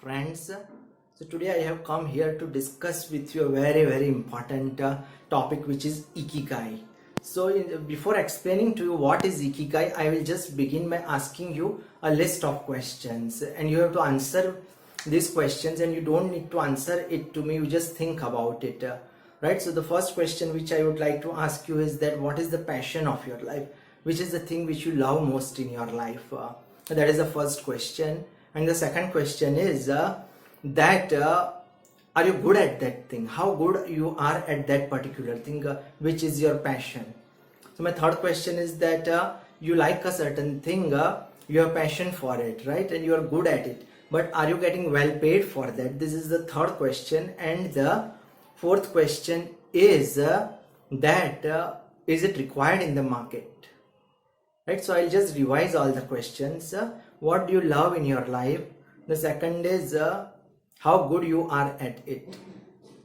friends. So today I have come here to discuss with you a very important topic, which is Ikigai. So before explaining to you what is Ikigai, I will just begin by asking you a list of questions, and you have to answer these questions, and you don't need to answer it to me, you just think about it, right? So the first question which I would like to ask you is that what is the passion of your life? Which is the thing which you love most in your life? That is the first question. And the second question is that are you good at that thing? How good you are at that particular thing, which is your passion? So my third question is that you like a certain thing, you have passion for it, right? And you are good at it, but are you getting well paid for that? This is the third question. And the fourth question is that is it required in the market? Right, so I'll just revise all the questions. What do you love in your life? The second is how good you are at it.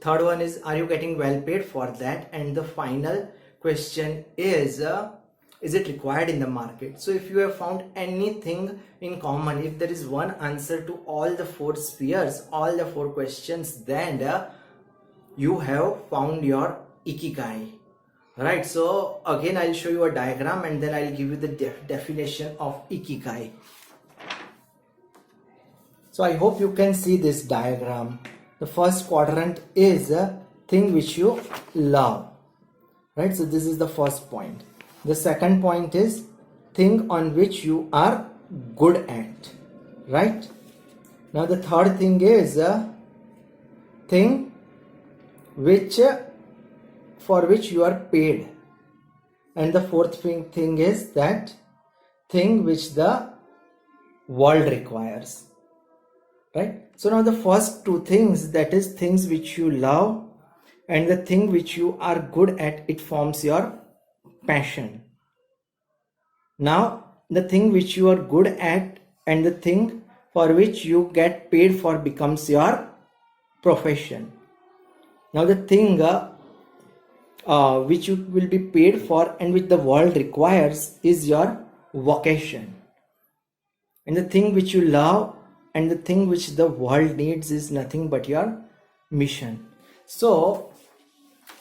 Third one is, are you getting well paid for that? And the final question is it required in the market? So if you have found anything in common, if there is one answer to all the four spheres, all the four questions, then you have found your Ikigai. Right, so again I'll show you a diagram and then I'll give you the definition of Ikigai. So I hope you can see this diagram. The first quadrant is a thing which you love. Right, so this is the first point. The second point is thing on which you are good at. Right, now the third thing is a thing which for which you are paid, and the fourth thing is that thing which the world requires. Right, so now the first two things, that is things which you love and the thing which you are good at, it forms your passion. Now the thing which you are good at and the thing for which you get paid for becomes your profession. Now the thing which you will be paid for and which the world requires is your vocation. And the thing which you love and the thing which the world needs is nothing but your mission. So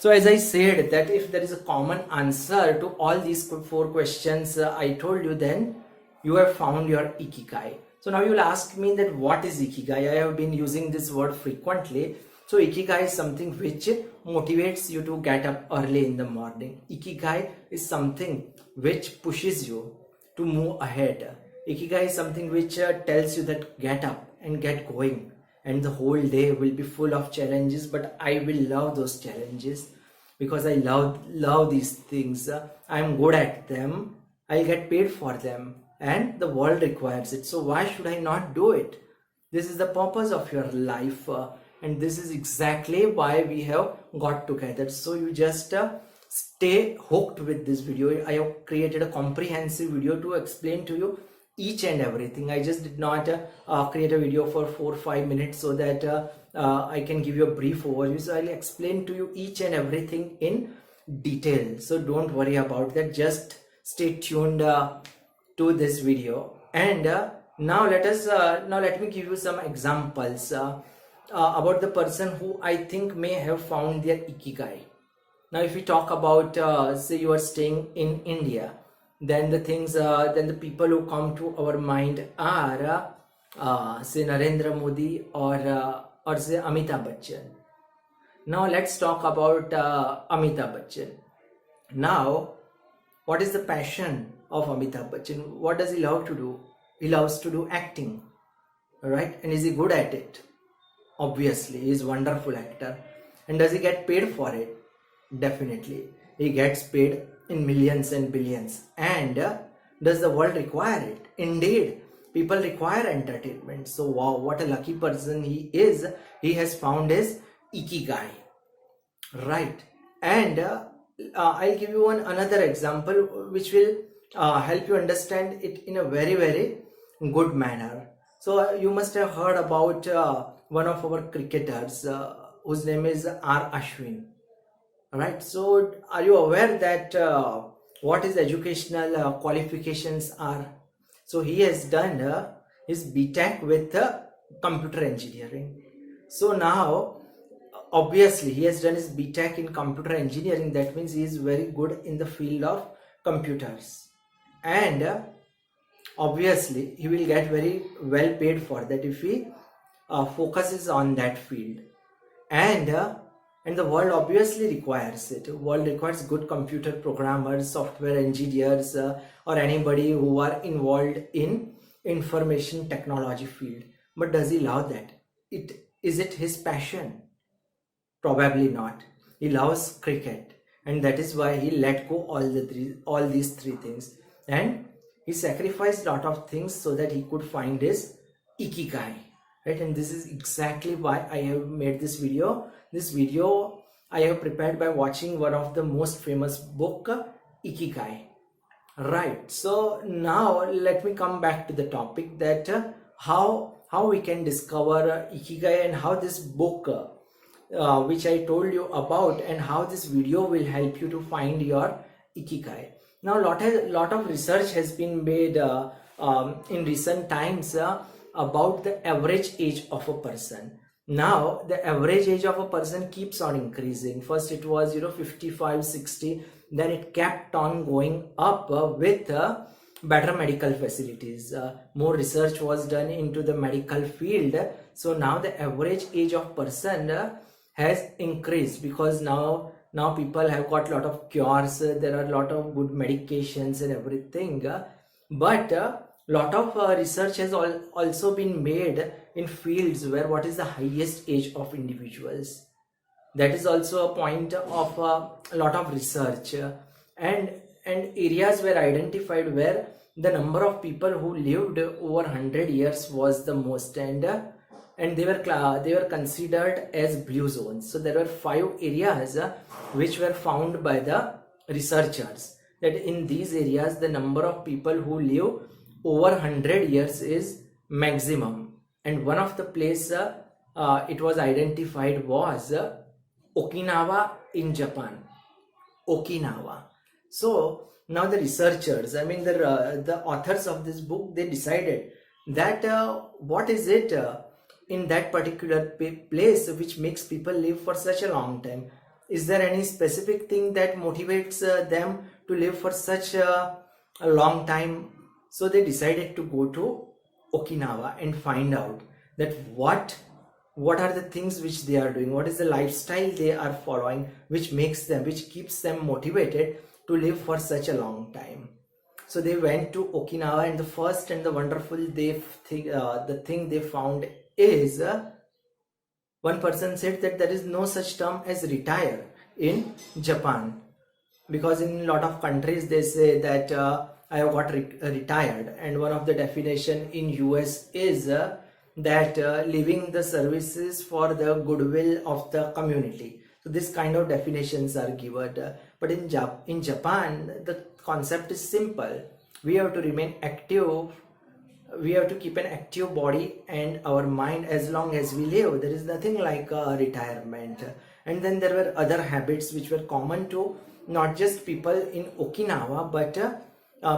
as I said, that if there is a common answer to all these four questions I told you, then you have found your Ikigai. So now you will ask me that what is Ikigai? I have been using this word frequently. So Ikigai is something which motivates you to get up early in the morning. Ikigai is something which pushes you to move ahead. Ikigai is something which tells you that get up and get going, and the whole day will be full of challenges, but I will love those challenges because I love these things. I am good at them, I get paid for them, and the world requires it. So why should I not do it? This is the purpose of your life. And this is exactly why we have got together. So you just stay hooked with this video. I have created a comprehensive video to explain to you each and everything. I just did not create a video for 4 or 5 minutes so that I can give you a brief overview. So I'll explain to you each and everything in detail. So don't worry about that. Just stay tuned to this video. And now let me give you some examples about the person who I think may have found their Ikigai. Now if we talk about say you are staying in India, then the people who come to our mind are say Narendra Modi or say Amitabh Bachchan. Now let's talk about Amitabh Bachchan. Now what is the passion of Amitabh Bachchan? What does he love to do? He loves to do acting, right? And is he good at it? Obviously, he is a wonderful actor. And does he get paid for it? Definitely. He gets paid in millions and billions. And does the world require it? Indeed, people require entertainment. So wow, what a lucky person he is. He has found his Ikigai. Right. And I'll give you another example which will help you understand it in a very good manner. So you must have heard about one of our cricketers whose name is R. Ashwin. Right. So are you aware that what his educational qualifications are? So he has done his BTech with computer engineering. So now, obviously, he has done his BTech in computer engineering. That means he is very good in the field of computers, and obviously he will get very well paid for that if he focuses on that field. And the world obviously requires it. World requires good computer programmers, software engineers, or anybody who are involved in information technology field. But does he love that? Is it his passion? Probably not. He loves cricket, and that is why he let go all these three things, and he sacrificed a lot of things so that he could find his ikigai, right? And this is exactly why I have made this video. This video I have prepared by watching one of the most famous book, Ikigai. Right. So now let me come back to the topic that how we can discover ikigai, and how this book which I told you about, and how this video will help you to find your ikigai. Now lot of research has been made in recent times about the average age of a person. Now the average age of a person keeps on increasing. First it was 55, 60, then it kept on going up with better medical facilities. More research was done into the medical field, so now the average age of person has increased, because now people have got a lot of cures, there are a lot of good medications and everything, but lot of research has also been made in fields where what is the highest age of individuals. That is also a point of a lot of research, and areas were identified where the number of people who lived over 100 years was the most, and they were considered as blue zones. So there were 5 areas which were found by the researchers, that in these areas the number of people who live over 100 years is maximum. And one of the place it was identified was Okinawa in Japan. Okinawa. So now the researchers, I mean the authors of this book, they decided that what is it in that particular place which makes people live for such a long time? Is there any specific thing that motivates them to live for such a long time? So they decided to go to Okinawa and find out that what are the things which they are doing, what is the lifestyle they are following, which keeps them motivated to live for such a long time. So they went to Okinawa, and the first and the wonderful the thing they found is one person said that there is no such term as retire in Japan, because in a lot of countries they say that I have got retired, and one of the definition in US is that leaving the services for the goodwill of the community. So this kind of definitions are given, but in Japan the concept is simple. We have to remain active, we have to keep an active body and our mind as long as we live. There is nothing like retirement. And then there were other habits which were common to not just people in Okinawa, but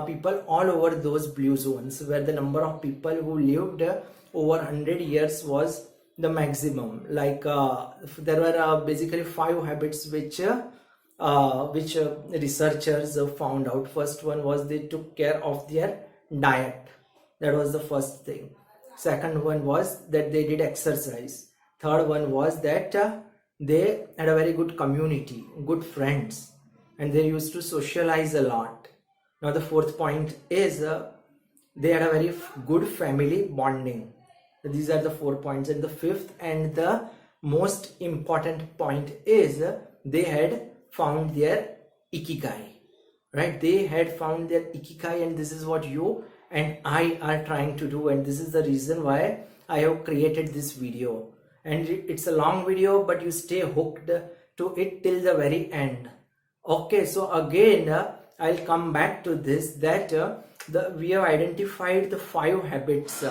people all over those blue zones, where the number of people who lived over 100 years was the maximum. Like there were basically 5 habits which researchers found out. First one was they took care of their diet. That was the first thing. Second one was that they did exercise. Third one was that they had a very good community, good friends, and they used to socialize a lot. Now the fourth point is they had a very good family bonding. These are the 4 points. And the fifth and the most important point is they had found their ikigai, right? They had found their ikigai, and this is what you and I are trying to do, and this is the reason why I have created this video. And it's a long video, but you stay hooked to it till the very end. Okay, so again I'll come back to this, that we have identified the 5 habits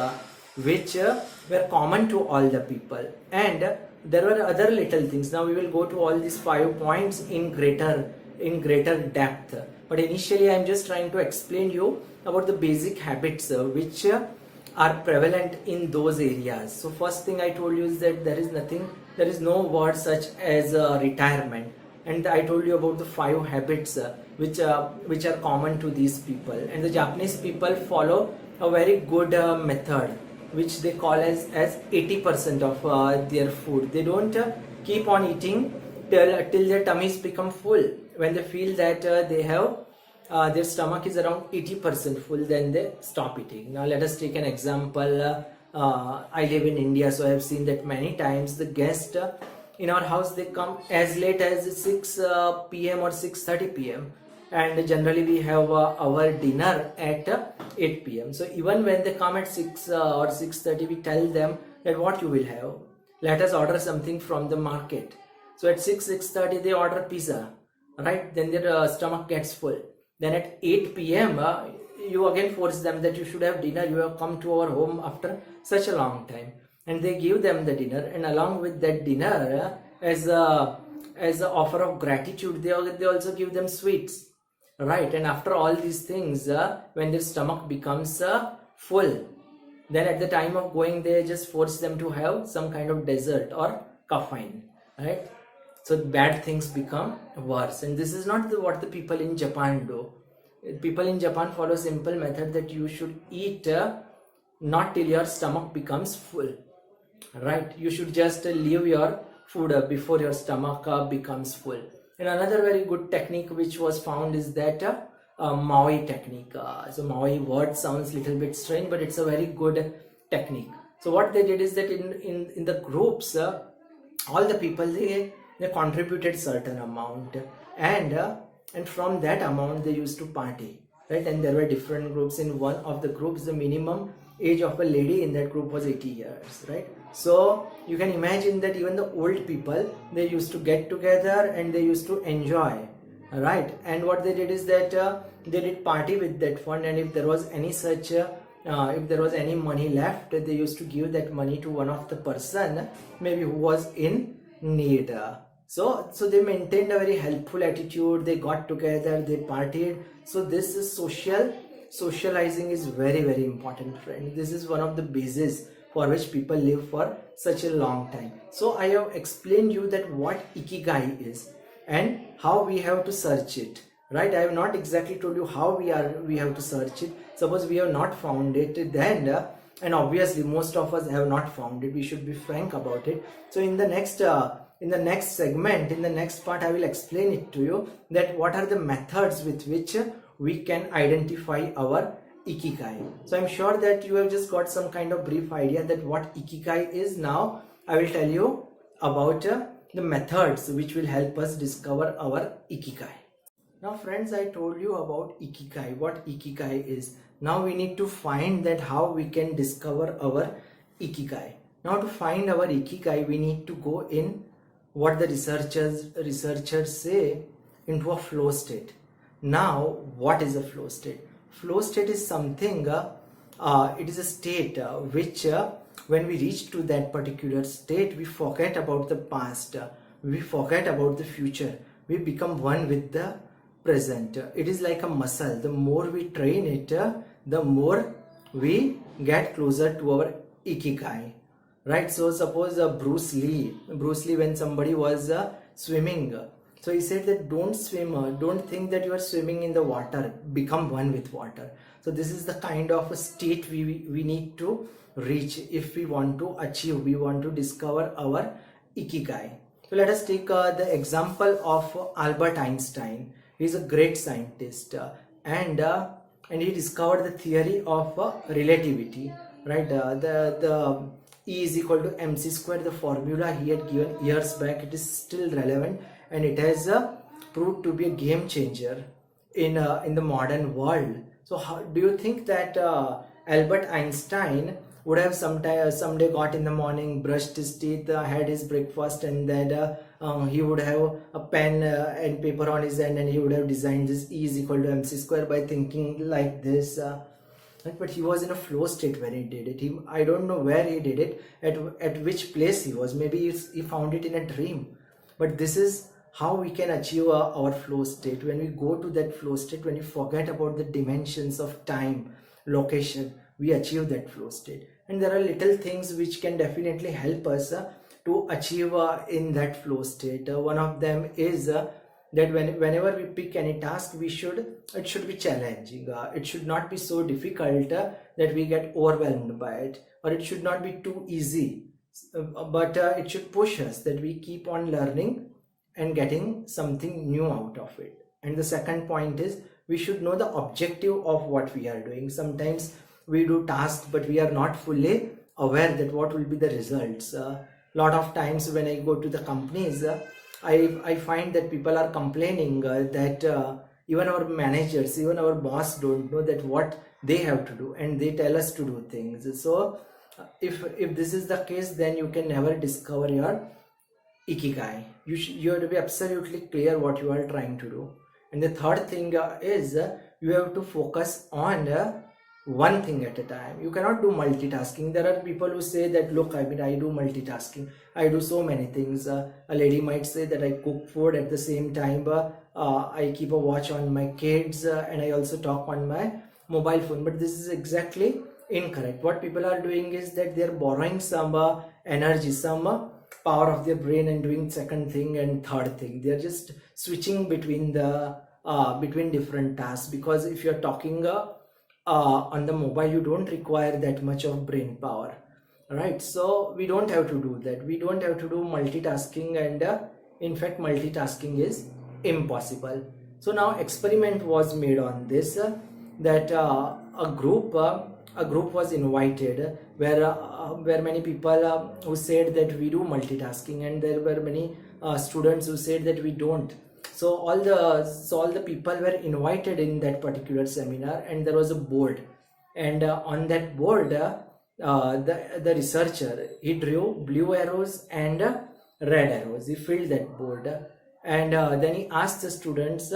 which were common to all the people, and there were other little things. Now we will go to all these 5 points in greater depth, but initially I am just trying to explain you about the basic habits which are prevalent in those areas. So first thing I told you is that there is no word such as retirement, and I told you about the 5 habits which are common to these people. And the Japanese people follow a very good method which they call as 80% of their food. They don't keep on eating till their tummies become full. When they feel that they have their stomach is around 80% full, then they stop eating. Now let us take an example. I live in India, so I have seen that many times the guests in our house, they come as late as 6 p.m. or 6:30 p.m. and generally we have our dinner at 8 p.m. So even when they come at 6 or 6:30, we tell them that what you will have. Let us order something from the market. So at 6:30 they order pizza, right? Then their stomach gets full. Then at 8 p.m. You again force them that you should have dinner. You have come to our home after such a long time, and they give them the dinner. And along with that dinner, as a offer of gratitude, they also give them sweets, right? And after all these things, when their stomach becomes full, then at the time of going, they just force them to have some kind of dessert or caffeine, right? So bad things become worse. And this is not what the people in Japan do. People in Japan follow simple method that you should eat not till your stomach becomes full, right? You should just leave your food before your stomach becomes full. And another very good technique which was found is that Maui technique. So Maui word sounds a little bit strange, but it's a very good technique. So what they did is that in the groups, all the people they contributed certain amount, and from that amount they used to party, right? And there were different groups. In one of the groups, the minimum age of a lady in that group was 80 years, right? So you can imagine that even the old people, they used to get together and they used to enjoy, right? And what they did is that they did party with that fund, and if there was any such if there was any money left, they used to give that money to one of the person maybe who was in need. So they maintained a very helpful attitude. They got together, they partied. So this is socializing is very, very important, friend. This is one of the bases for which people live for such a long time. So I have explained you that what Ikigai is and how we have to search it, right? I have not exactly told you how we have to search it. Suppose we have not found it, then and obviously most of us have not found it, we should be frank about it. So in the next segment, in the next part, I will explain it to you that what are the methods with which we can identify our Ikigai. So I'm sure that you have just got some kind of brief idea that what Ikigai is. Now I will tell you about the methods which will help us discover our Ikigai. Now friends, I told you about Ikigai, what Ikigai is. Now we need to find that how we can discover our Ikigai. Now to find our Ikigai, we need to go in what the researchers say into a flow state. Now what is a flow state? Flow state is something, it is a state which when we reach to that particular state, we forget about the past, we forget about the future, we become one with the present. It is like a muscle. The more we train it, the more we get closer to our Ikigai, right? So suppose Bruce Lee, when somebody was swimming, so he said that don't swim, don't think that you are swimming in the water, become one with water. So this is the kind of a state we need to reach if we want to achieve, we want to discover our Ikigai. So let us take the example of Albert Einstein. He is a great scientist, and he discovered the theory of relativity, right? The E is equal to mc squared, the formula he had given years back, it is still relevant, and it has proved to be a game changer in the modern world. So how do you think that Albert Einstein would have someday got in the morning, brushed his teeth, had his breakfast, and then he would have a pen and paper on his hand, and he would have designed this E is equal to mc square by thinking like this. But he was in a flow state when he did it. I don't know where he did it, at which place he was. Maybe he found it in a dream. But this is how we can achieve our flow state. When we go to that flow state, when we forget about the dimensions of time, location, we achieve that flow state. And there are little things which can definitely help us to achieve in that flow state. One of them is that whenever we pick any task, it should be challenging. It should not be so difficult that we get overwhelmed by it, or it should not be too easy, but it should push us that we keep on learning and getting something new out of it. And the second point is we should know the objective of what we are doing. Sometimes we do tasks but we are not fully aware that what will be the results. Lot of times when I go to the companies, I find that people are complaining that even our managers, even our boss don't know that what they have to do, and they tell us to do things. So if this is the case, then you can never discover your ikigai. You have to be absolutely clear what you are trying to do. And the third thing is you have to focus on one thing at a time. You cannot do multitasking. There are people who say that, look, I do multitasking, I do so many things. A lady might say that I cook food at the same time, I keep a watch on my kids, and I also talk on my mobile phone. But this is exactly incorrect. What people are doing is that they are borrowing some energy, some power of their brain, and doing second thing and third thing. They are just switching between the between different tasks, because if you are talking on the mobile, you don't require that much of brain power, right? So we don't have to do that. We don't have to do multitasking, and in fact multitasking is impossible. So now experiment was made on this, that a group was invited where many people who said that we do multitasking, and there were many students who said that we don't. So all the people were invited in that particular seminar, and there was a board, and on that board the researcher, he drew blue arrows and red arrows. He filled that board, and then he asked the students,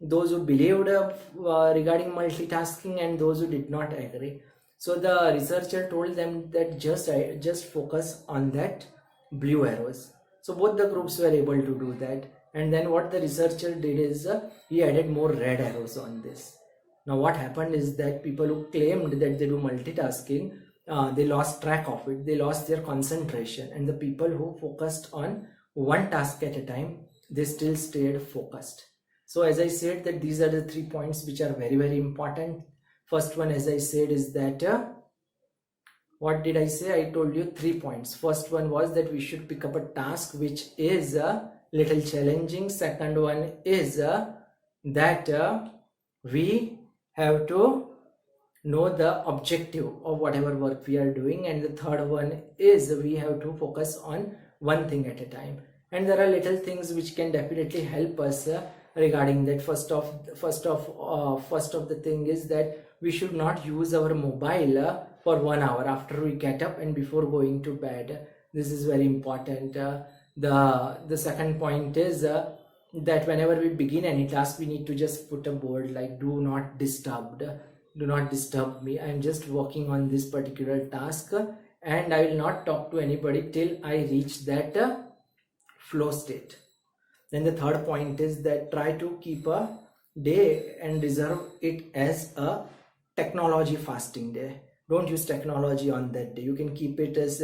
those who believed regarding multitasking and those who did not agree. So the researcher told them that just focus on that blue arrows. So both the groups were able to do that. And then what the researcher did is he added more red arrows on this. Now what happened is that people who claimed that they do multitasking, they lost track of it. They lost their concentration. And the people who focused on one task at a time, they still stayed focused. So as I said, that these are the 3 points which are very, very important. First one, as I said, is that what did I say? I told you 3 points. First one was that we should pick up a task which is little challenging. Second one is that we have to know the objective of whatever work we are doing, and the third one is we have to focus on one thing at a time. And there are little things which can definitely help us regarding that. First of the thing is that we should not use our mobile for 1 hour after we get up and before going to bed. This is very important. The second point is that whenever we begin any task, we need to just put a board like do not disturb me. I am just working on this particular task, and I will not talk to anybody till I reach that flow state. Then the third point is that try to keep a day and reserve it as a technology fasting day. Don't use technology on that day. You can keep it as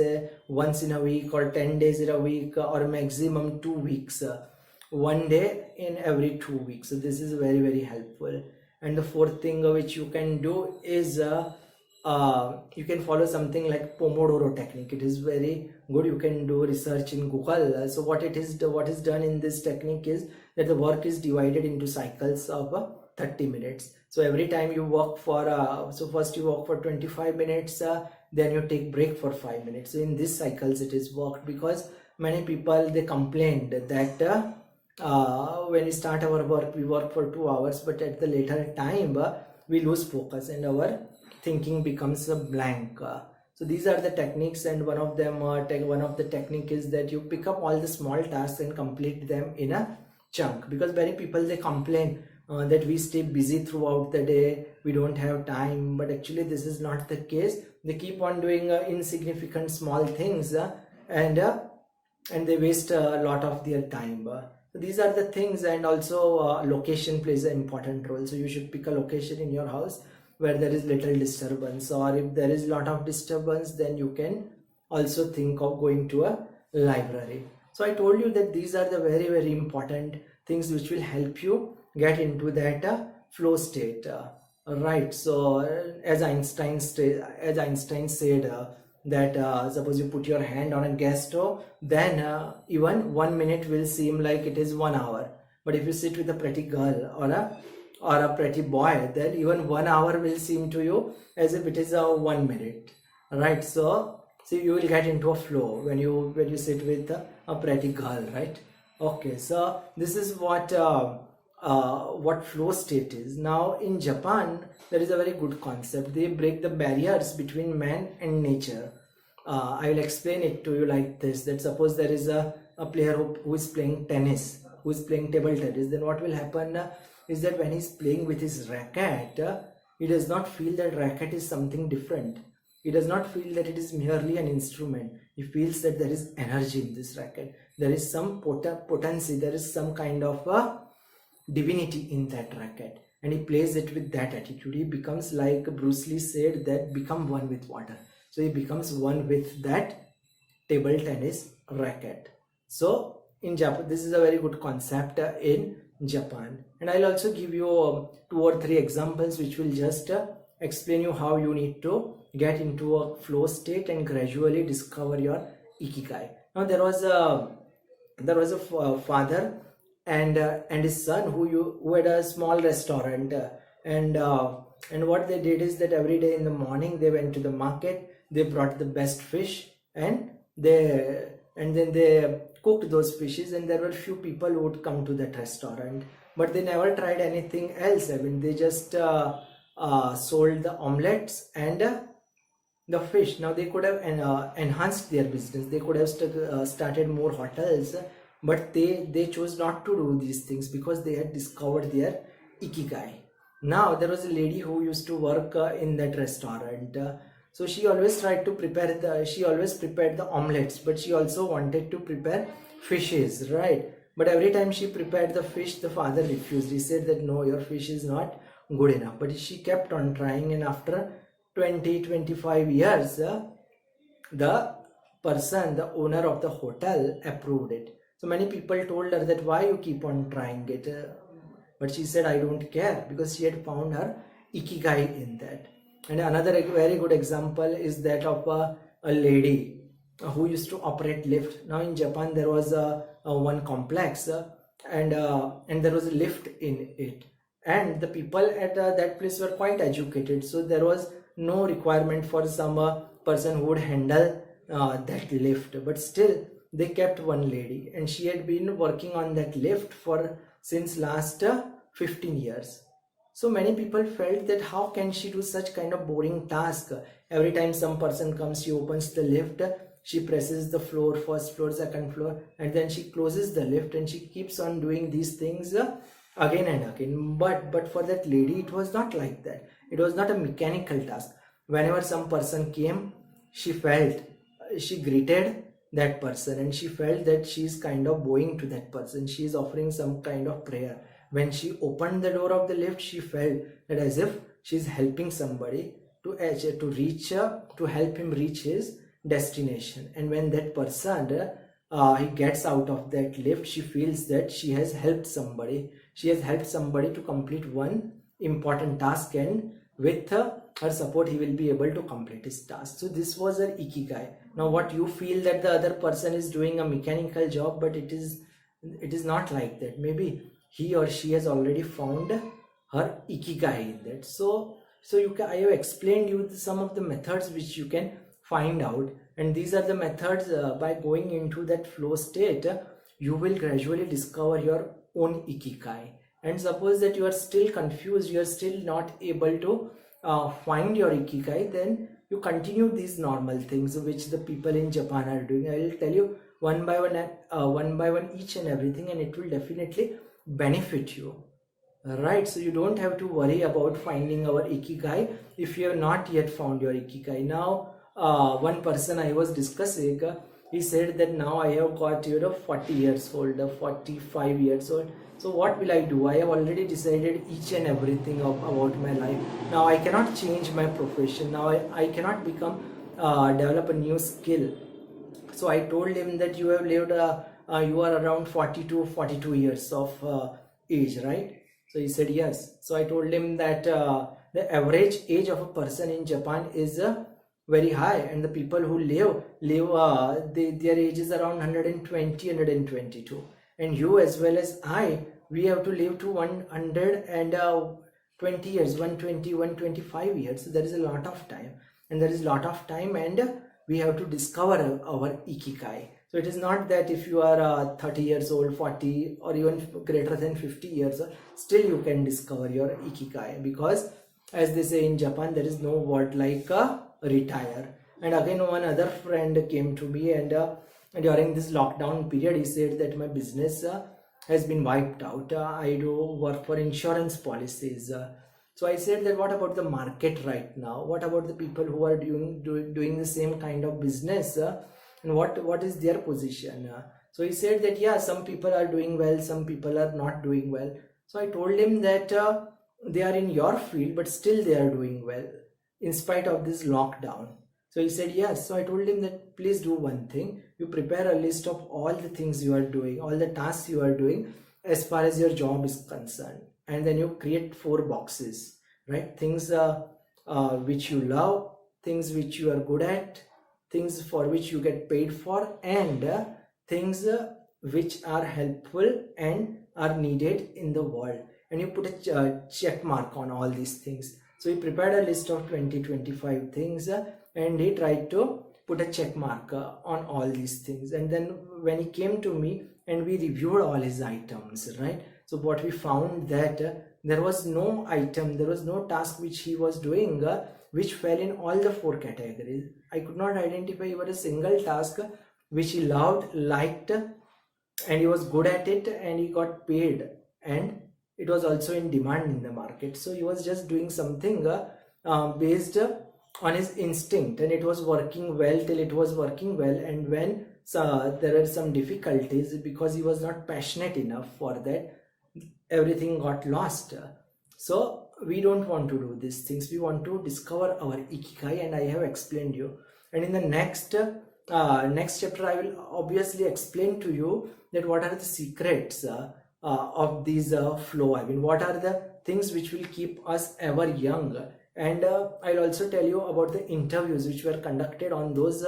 once in a week, or 10 days in a week, or maximum 2 weeks. One day in every 2 weeks. So this is very, very helpful. And the fourth thing which you can do is you can follow something like Pomodoro technique. It is very good. You can do research in Google. So what is done in this technique is that the work is divided into cycles of 30 minutes. So every time you work for so first you work for 25 minutes, then you take break for 5 minutes. So in these cycles it is worked, because many people, they complained that when we start our work, we work for 2 hours, but at the later time we lose focus and our thinking becomes a blank. So these are the techniques, and one of the technique is that you pick up all the small tasks and complete them in a chunk. Because many people, they complain that we stay busy throughout the day, we don't have time, but actually this is not the case. They keep on doing insignificant small things and they waste a lot of their time. So these are the things. And also location plays an important role. So you should pick a location in your house where there is little disturbance, or if there is lot of disturbance, then you can also think of going to a library. So I told you that these are the very, very important things which will help you get into that flow state. Right. So as Einstein said that suppose you put your hand on a gas stove, then even 1 minute will seem like it is 1 hour. But if you sit with a pretty girl or a pretty boy, then even 1 hour will seem to you as if it is a 1 minute. Right. So you will get into a flow when you sit with a pretty girl, right? Okay. So this is what flow state is. Now in Japan, there is a very good concept. They break the barriers between man and nature. I will explain it to you like this, that suppose there is a player who is playing tennis, who is playing table tennis, then what will happen is that when he is playing with his racket, he does not feel that racket is something different. He does not feel that it is merely an instrument. He feels that there is energy in this racket. There is some potency, there is some kind of divinity in that racket, and he plays it with that attitude. He becomes, like Bruce Lee said, that become one with water. So he becomes one with that table tennis racket. So in Japan, this is a very good concept in Japan, and I'll also give you 2 or 3 examples which will just explain you how you need to get into a flow state and gradually discover your Ikigai. Now there was a father and his son who had a small restaurant, and what they did is that every day in the morning they went to the market, they brought the best fish, and then they cooked those fishes, and there were few people who would come to that restaurant, but they never tried anything else. I mean, they just sold the omelets and the fish. Now they could have enhanced their business. They could have started more hotels, but they chose not to do these things because they had discovered their Ikigai. Now there was a lady who used to work in that restaurant. So she always tried to prepared the omelets, but she also wanted to prepare fishes, right? But every time she prepared the fish, the father refused. He said that no, your fish is not good enough. But she kept on trying, and after 20-25 years, the owner of the hotel approved it. So many people told her that why you keep on trying it, but she said I don't care, because she had found her Ikigai in that. And another very good example is that of a lady who used to operate lift. Now in Japan there was one complex, and there was a lift in it, and the people at that place were quite educated, so there was no requirement for some person who would handle that lift. But still they kept one lady, and she had been working on that lift since last 15 years. So many people felt that how can she do such kind of boring task? Every time some person comes, she opens the lift, she presses the floor, first floor, second floor, and then she closes the lift, and she keeps on doing these things again and again. But for that lady, it was not like that. It was not a mechanical task. Whenever some person came, she greeted that person, and she felt that she is kind of bowing to that person. She is offering some kind of prayer. When she opened the door of the lift, she felt that as if she is helping somebody to help him reach his destination. And when that person he gets out of that lift, she feels that she has helped somebody. She has helped somebody to complete one important task, and with her support, he will be able to complete his task. So this was her Ikigai. Now what you feel that the other person is doing a mechanical job, but it is not like that. Maybe he or she has already found her Ikigai in that. So I have explained you some of the methods which you can find out, and these are the methods by going into that flow state, you will gradually discover your own Ikigai. And suppose that you are still confused, you are still not able to find your Ikigai, then you continue these normal things which the people in Japan are doing. I will tell you one by one each and everything, and it will definitely benefit you, right? So you don't have to worry about finding our Ikigai if you have not yet found your Ikigai. Now one person I was discussing, he said that now I have got 40 years old, 45 years old. So what will I do? I have already decided each and everything about my life. Now I cannot change my profession. Now I cannot become develop a new skill. So I told him that you have lived you are around 42 years of age, right? So he said yes. So I told him that the average age of a person in Japan is very high, and the people who their age is around 120, 122, and you as well as I, we have to live to 120 years, 120, 125 years. So there is a lot of time, and we have to discover our ikigai. So it is not that if you are 30 years old, 40, or even greater than 50 years, still you can discover your ikigai, because as they say in Japan, there is no word like retire. And again, one other friend came to me, and during this lockdown period, he said that my business has been wiped out. I do work for insurance policies. So I said that what about the market right now? What about the people who are doing the same kind of business? And what is their position? So he said that yeah, some people are doing well, some people are not doing well. So I told him that they are in your field, but still they are doing well in spite of this lockdown. So he said yes. So I told him that please do one thing. You prepare a list of all the things you are doing, all the tasks you are doing as far as your job is concerned. And then you create 4 boxes, right? Things which you love, things which you are good at, things for which you get paid for, and things which are helpful and are needed in the world. And you put a check mark on all these things. So he prepared a list of 20-25 things, and he tried to put a check mark on all these things. And then when he came to me and we reviewed all his items, right? So what we found that there was no item, there was no task which he was doing which fell in all the 4 categories. I could not identify even a single task which he loved, liked, and he was good at it, and he got paid, and it was also in demand in the market. So he was just doing something based on his instinct, and it was working well till it was working well. And when there were some difficulties because he was not passionate enough for that, everything got lost. So we don't want to do these things. We want to discover our ikigai, and I have explained you. And in the next chapter, I will obviously explain to you that what are the secrets of these flow. I mean, what are the things which will keep us ever young. And I'll also tell you about the interviews which were conducted on those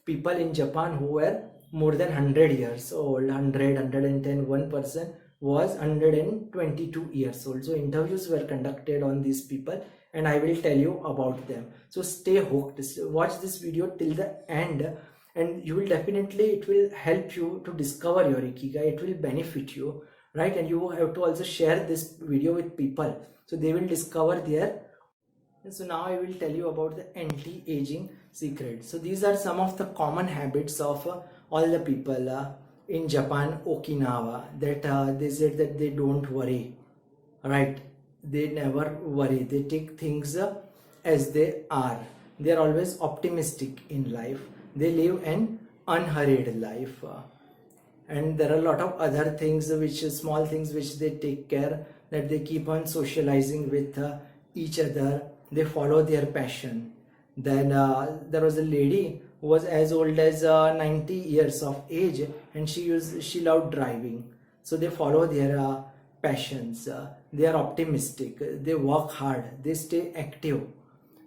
people in Japan who were more than 100 years old, 100, 110. One person was 122 years old. So interviews were conducted on these people, and I will tell you about them. So stay hooked, watch this video till the end, and you will definitely, it will help you to discover your ikigai. It will benefit you, right? And you have to also share this video with people so they will discover their. So now I will tell you about the anti-aging secret. So these are some of the common habits of all the people in Japan, Okinawa, that they said that they don't worry, right? They never worry. They take things as they are. They are always optimistic in life. They live an unhurried life. And there are a lot of other things, small things which they take care, that they keep on socializing with each other. They follow their passion. Then there was a lady who was as old as 90 years of age, and she loved driving. So they follow their passions. They are optimistic. They work hard. They stay active.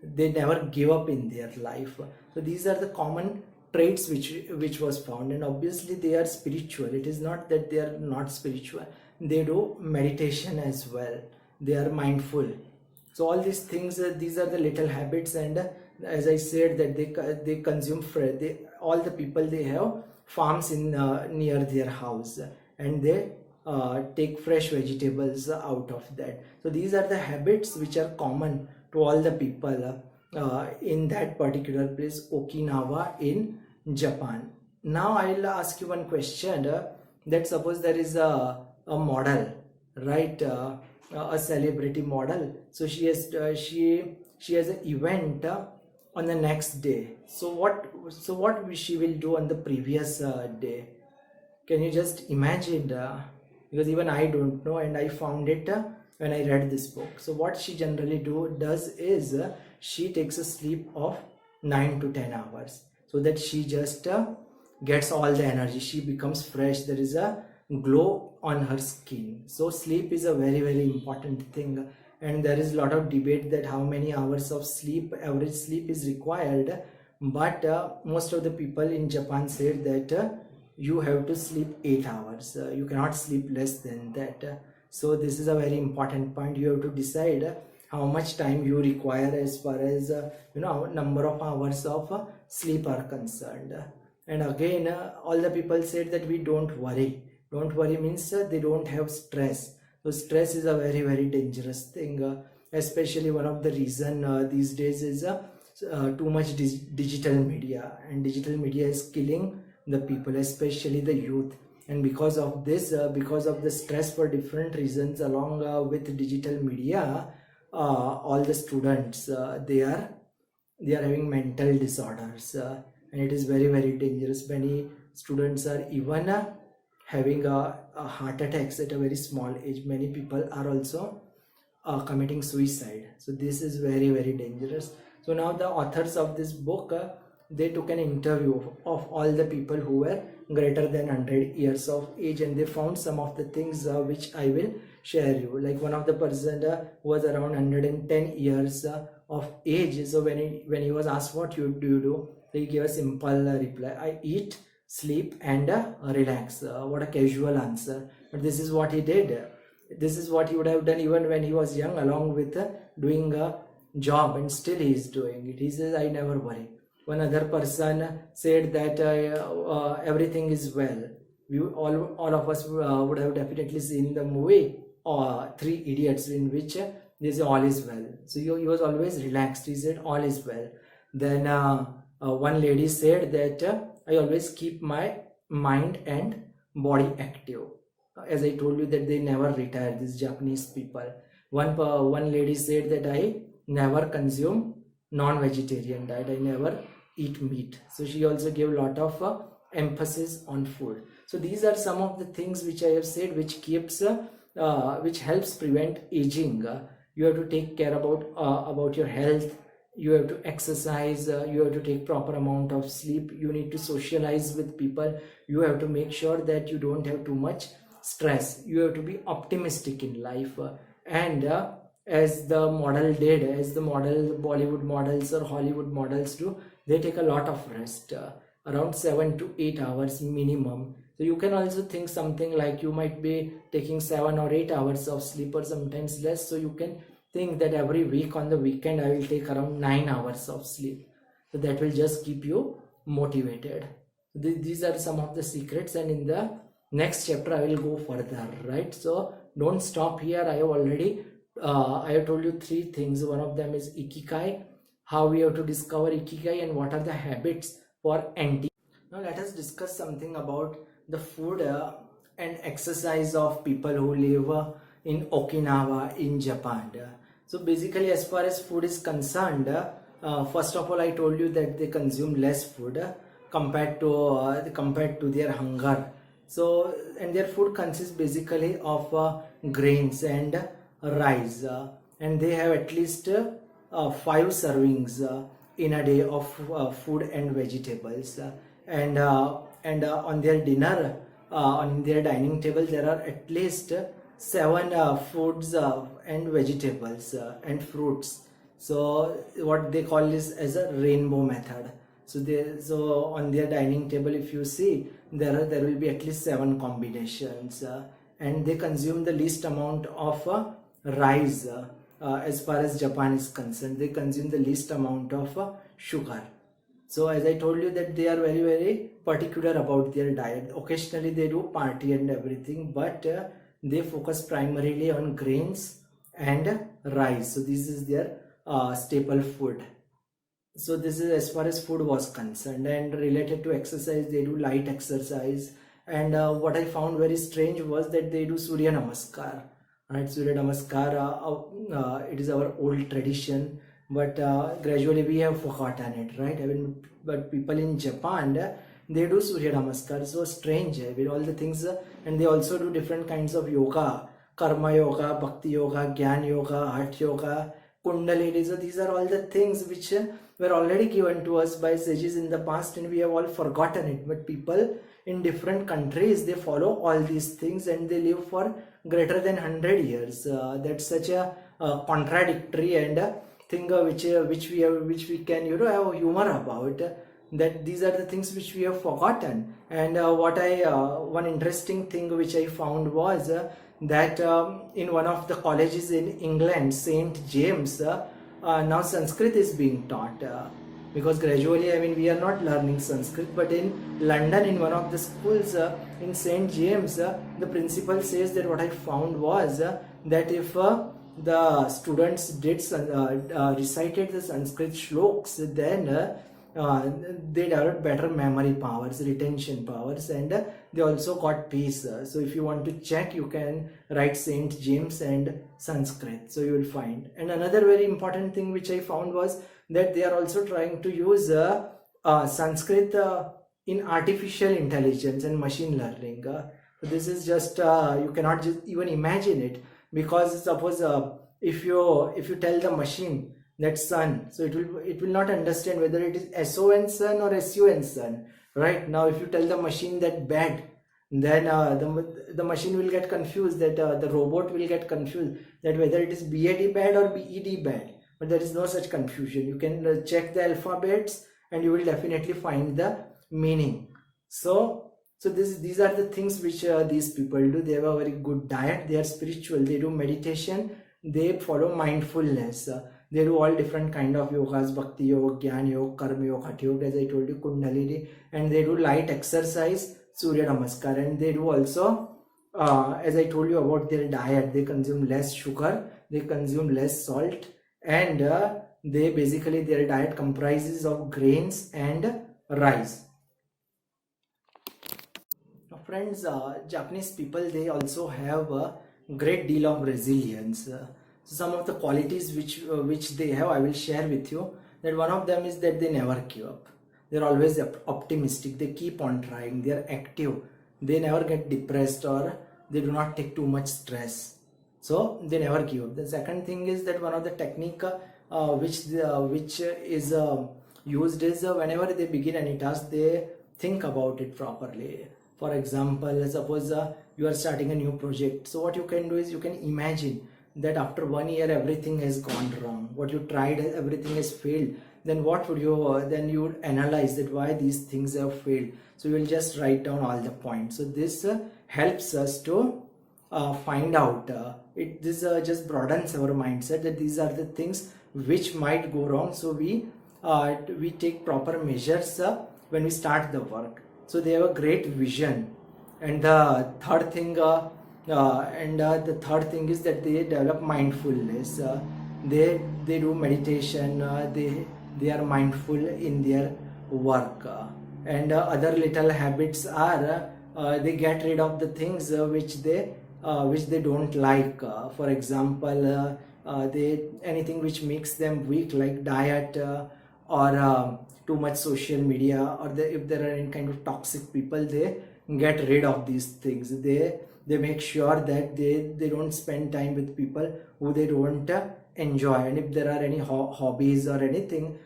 They never give up in their life. So these are the common traits which was found. And obviously they are spiritual. It is not that they are not spiritual. They do meditation as well. They are mindful. So all these things, these are the little habits. And as I said, that they consume all the people, they have farms in near their house, and they take fresh vegetables out of that. So these are the habits which are common to all the people in that particular place, Okinawa in Japan. Now I will ask you one question, that suppose there is a model, right? A celebrity model. So she has an event on the next day. So what she will do on the previous day? Can you just imagine? because even I don't know, and I found it when I read this book. So what she generally does is she takes a sleep of 9 to 10 hours, so that she just gets all the energy, she becomes fresh, there is a glow on her skin. So sleep is a very, very important thing, and there is a lot of debate that how many hours of sleep, average sleep, is required. But most of the people in Japan said that you have to sleep 8 hours, you cannot sleep less than that. So this is a very important point. You have to decide how much time you require as far as number of hours of sleep are concerned. And again, all the people said that we don't worry. Don't worry means they don't have stress. So stress is a very, very dangerous thing. Especially one of the reason these days is too much digital media, and digital media is killing the people, especially the youth. And because of this, because of the stress for different reasons, along with digital media, all the students they are having mental disorders, and it is very, very dangerous. Many students are even having a heart attacks at a very small age. Many people are also committing suicide. So this is very, very dangerous. So now the authors of this book, they took an interview of all the people who were greater than 100 years of age, and they found some of the things which I will share you. Like one of the person was around 110 years of age. So when he was asked what do you do, he gave a simple reply: I eat, sleep, and relax. What a casual answer, but this is what he did. This is what he would have done even when he was young, along with doing a job, and still he is doing it. He says, I never worry. One other person said that everything is well. We all of us would have definitely seen the movie Three Idiots, in which they say all is well. So he was always relaxed. He said all is well. Then one lady said that I always keep my mind and body active. As I told you that they never retire, these Japanese people. One lady said that I never consume non-vegetarian diet, I never eat meat. So she also gave a lot of emphasis on food. So these are some of the things which I have said, which keeps which helps prevent aging. You have to take care about your health, you have to exercise, you have to take proper amount of sleep, you need to socialize with people, you have to make sure that you don't have too much stress, you have to be optimistic in life. And as the Bollywood models or Hollywood models do, they take a lot of rest, around 7 to 8 hours minimum. So you can also think something like you might be taking 7 or 8 hours of sleep, or sometimes less. So you can think that every week on the weekend I will take around 9 hours of sleep. So that will just keep you motivated. These are some of the secrets, and in the next chapter I will go further, right? So don't stop here. I have told you 3 things. One of them is Ikigai, how we have to discover Ikigai, and what are the habits for anti. Now let us discuss something about the food and exercise of people who live in Okinawa in Japan. So basically, as far as food is concerned, first of all I told you that they consume less food compared to their hunger. So, and their food consists basically of grains and rice, and they have at least 5 servings in a day of food and vegetables. And on their dinner, on their dining table, there are at least 7 foods and vegetables and fruits. So what they call this as a rainbow method. So on their dining table, if you see, there will be at least 7 combinations, and they consume the least amount of rice. As far as Japan is concerned, they consume the least amount of sugar. So as I told you that they are very, very particular about their diet. Occasionally they do party and everything, but they focus primarily on grains and rice. So this is their staple food. So this is as far as food was concerned. And related to exercise, they do light exercise. And what I found very strange was that they do Surya Namaskar. Right, Surya Namaskar, it is our old tradition, but gradually we have forgotten it, right? I mean, but people in Japan, they do Surya Namaskar. So strange with all the things, and they also do different kinds of yoga, karma yoga, bhakti yoga, gyan yoga, art yoga, kundalini. So these are all the things which were already given to us by sages in the past, and we have all forgotten it. But people in different countries, they follow all these things and they live for greater than 100 years. That's such a contradictory and thing which we can have humor about. That these are the things which we have forgotten. And one interesting thing which I found was that in one of the colleges in England, St. James, now Sanskrit is being taught. Because gradually, I mean, we are not learning Sanskrit, but in London, in one of the schools in St. James, the principal says that what I found was that if the students did recited the Sanskrit shloks, then they developed better memory powers, retention powers, and they also got peace. So if you want to check, you can write St. James and Sanskrit, so you will find. And another very important thing which I found was that they are also trying to use Sanskrit in artificial intelligence and machine learning. This is just you cannot just even imagine it, because suppose if you tell the machine that sun, so it will not understand whether it is SON sun or SUN sun. Right now, if you tell the machine that bed, then the machine will get confused, that the robot will get confused that whether it is BAD bed or BED bed. But there is no such confusion. You can check the alphabets and you will definitely find the meaning. So these are the things which these people do. They have a very good diet. They are spiritual. They do meditation. They follow mindfulness. They do all different kind of yogas, bhakti yoga, gyan yoga, karma yoga, hatha yoga, as I told you, kundalini, and they do light exercise, Surya Namaskar, and they do also, as I told you about their diet, they consume less sugar, they consume less salt, and they basically, their diet comprises of grains and rice. Now friends, Japanese people, they also have a great deal of resilience. So some of the qualities which they have, I will share with you. That one of them is that they never give up. They're always optimistic. They keep on trying. They're active. They never get depressed, or they do not take too much stress. So they never give up. The second thing is that one of the technique which is used is whenever they begin any task, they think about it properly. For example, suppose you are starting a new project. So what you can do is you can imagine that after 1 year everything has gone wrong. What you tried, everything has failed. Then what would you then you would analyze that why these things have failed. So you will just write down all the points. So this helps us to find out. This just broadens our mindset that these are the things which might go wrong. So we take proper measures when we start the work. So they have a great vision. And the third thing is that they develop mindfulness. They do meditation. They are mindful in their work. And other little habits are they get rid of the things which they don't like. For example, anything which makes them weak, like diet or too much social media, or if there are any kind of toxic people, they get rid of these things. They make sure that they don't spend time with people who they don't enjoy. And if there are any hobbies or anything,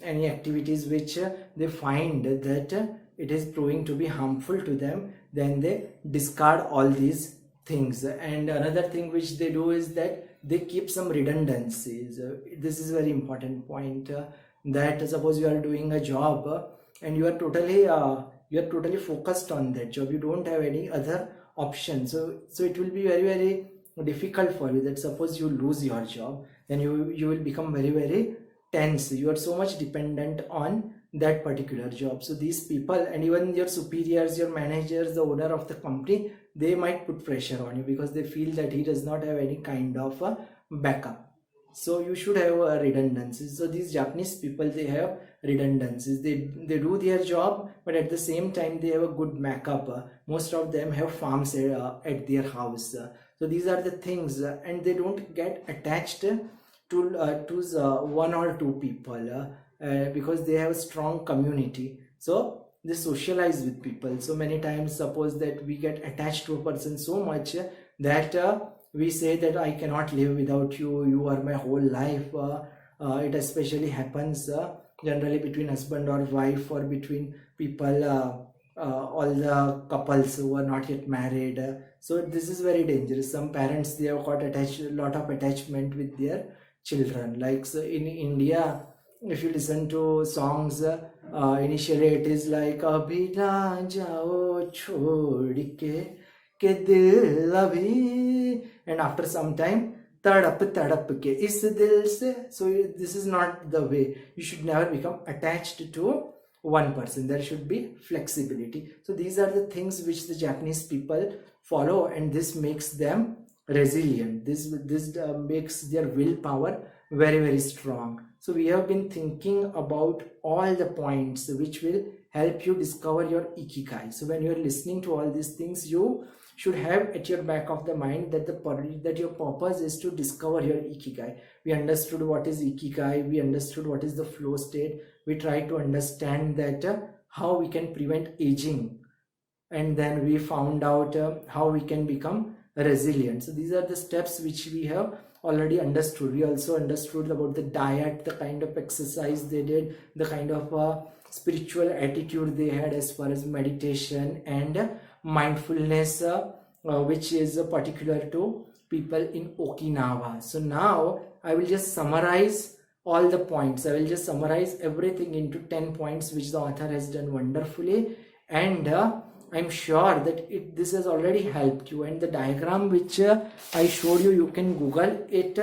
any activities which they find that it is proving to be harmful to them, then they discard all these things. And another thing which they do is that they keep some redundancies. This is a very important point, that suppose you are doing a job and you are totally focused on that job, you don't have any other option. So it will be very, very difficult for you, that suppose you lose your job, then you will become very, very tense. You are so much dependent on that particular job. So these people, and even your superiors, your managers, the owner of the company, they might put pressure on you because they feel that he does not have any kind of backup. So you should have redundancies. So these Japanese people, they have redundancies. They do their job, but at the same time they have a good backup. Most of them have farms at their house. So these are the things, and they don't get attached to one or two people because they have a strong community. So they socialize with people. So many times, suppose that we get attached to a person so much that we say that I cannot live without you, you are my whole life. It especially happens generally between husband or wife, or between people, all the couples who are not yet married. So this is very dangerous. Some parents, they have got attached, a lot of attachment with their children. Like, so in India, if you listen to songs, initially it is like abhi na jao chhod ke dil abhi, and after some time tadap ke is dil se. So this is not the way. You should never become attached to one person. There should be flexibility. So these are the things which the Japanese people follow, and this makes them resilient. This makes their willpower very, very strong. So we have been thinking about all the points which will help you discover your ikigai. So when you are listening to all these things, you should have at your back of the mind that that your purpose is to discover your ikigai. We understood what is ikigai, we understood what is the flow state, we try to understand that how we can prevent aging, and then we found out how we can become resilient. So these are the steps which we have already understood. We also understood about the diet, the kind of exercise they did, the kind of spiritual attitude they had as far as meditation and mindfulness, which is particular to people in Okinawa. So now I will just summarize all the points. I will just summarize everything into 10 points, which the author has done wonderfully, and I'm sure that this has already helped you. And the diagram which I showed you, you can Google it.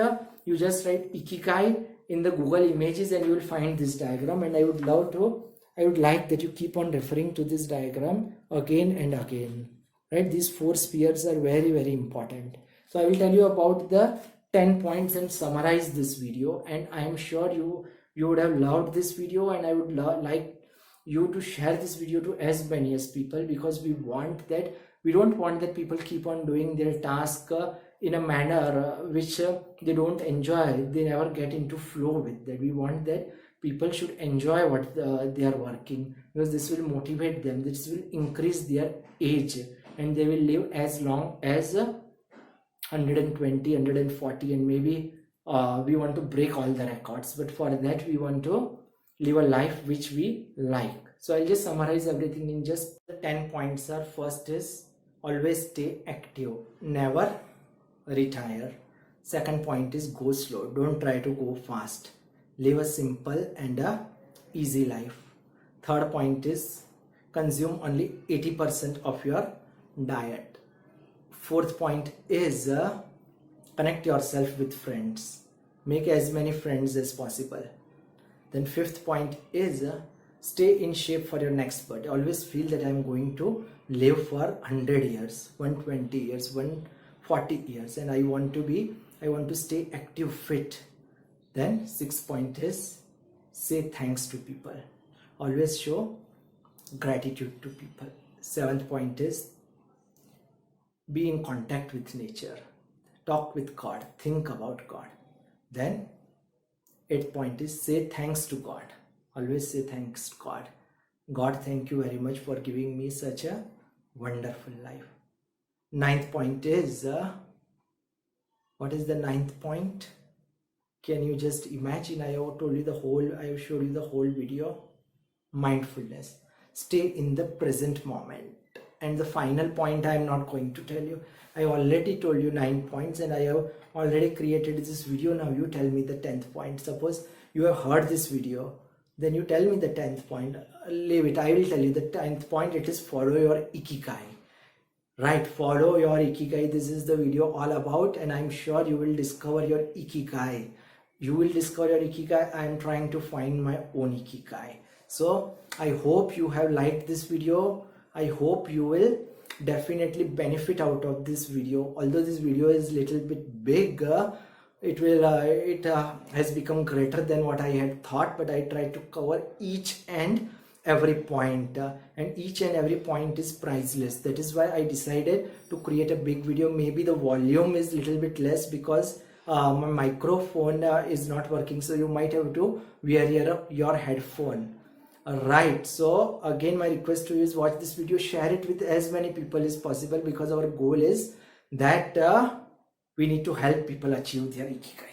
You just write Ikigai in the Google images and you will find this diagram. And I would like that you keep on referring to this diagram again and again. Right? These 4 spheres are very, very important. So I will tell you about the 10 points and summarize this video. And I am sure you would have loved this video, and I would like you to share this video to as many as people, because we don't want that people keep on doing their task in a manner which they don't enjoy. They never get into flow with that. We want that people should enjoy what they are working, because this will motivate them, this will increase their age, and they will live as long as 120, 140, and maybe we want to break all the records. But for that, we want to live a life which we like. So I'll just summarize everything in just the 10 points. First is always stay active, never retire. Second point is go slow, don't try to go fast, live a simple and a easy life. Third point is consume only 80% of your diet. Fourth point is connect yourself with friends, make as many friends as possible. Then fifth point is stay in shape for your next birthday. Always feel that I'm going to live for 100 years, 120 years, 140 years, and I want to stay active, fit. Then sixth point is say thanks to people. Always show gratitude to people. Seventh point is be in contact with nature. Talk with God. Think about God. Then 8th point is say thanks to God. Always say thanks to God. God, thank you very much for giving me such a wonderful life. 9th point is, what is the 9th point? Can you just imagine? I have showed you the whole video. Mindfulness. Stay in the present moment. And the final point I am not going to tell you. I already told you 9 points and I have already created this video. Now you tell me the 10th point. Suppose you have heard this video, then you tell me the 10th point. Leave it. I will tell you the 10th point. It is follow your ikigai. Right, follow your ikigai. This is the video all about, and I'm sure you will discover your ikigai. You will discover your ikigai. I am trying to find my own ikigai. So I hope you have liked this video. I hope you will definitely benefit out of this video. Although this video is little bit big, it has become greater than what I had thought, but I tried to cover each and every point, and each and every point is priceless. That is why I decided to create a big video. Maybe the volume is little bit less because my microphone is not working, so you might have to wear your headphone. Right, so again my request to you is watch this video, share it with as many people as possible, because our goal is that we need to help people achieve their ikigai.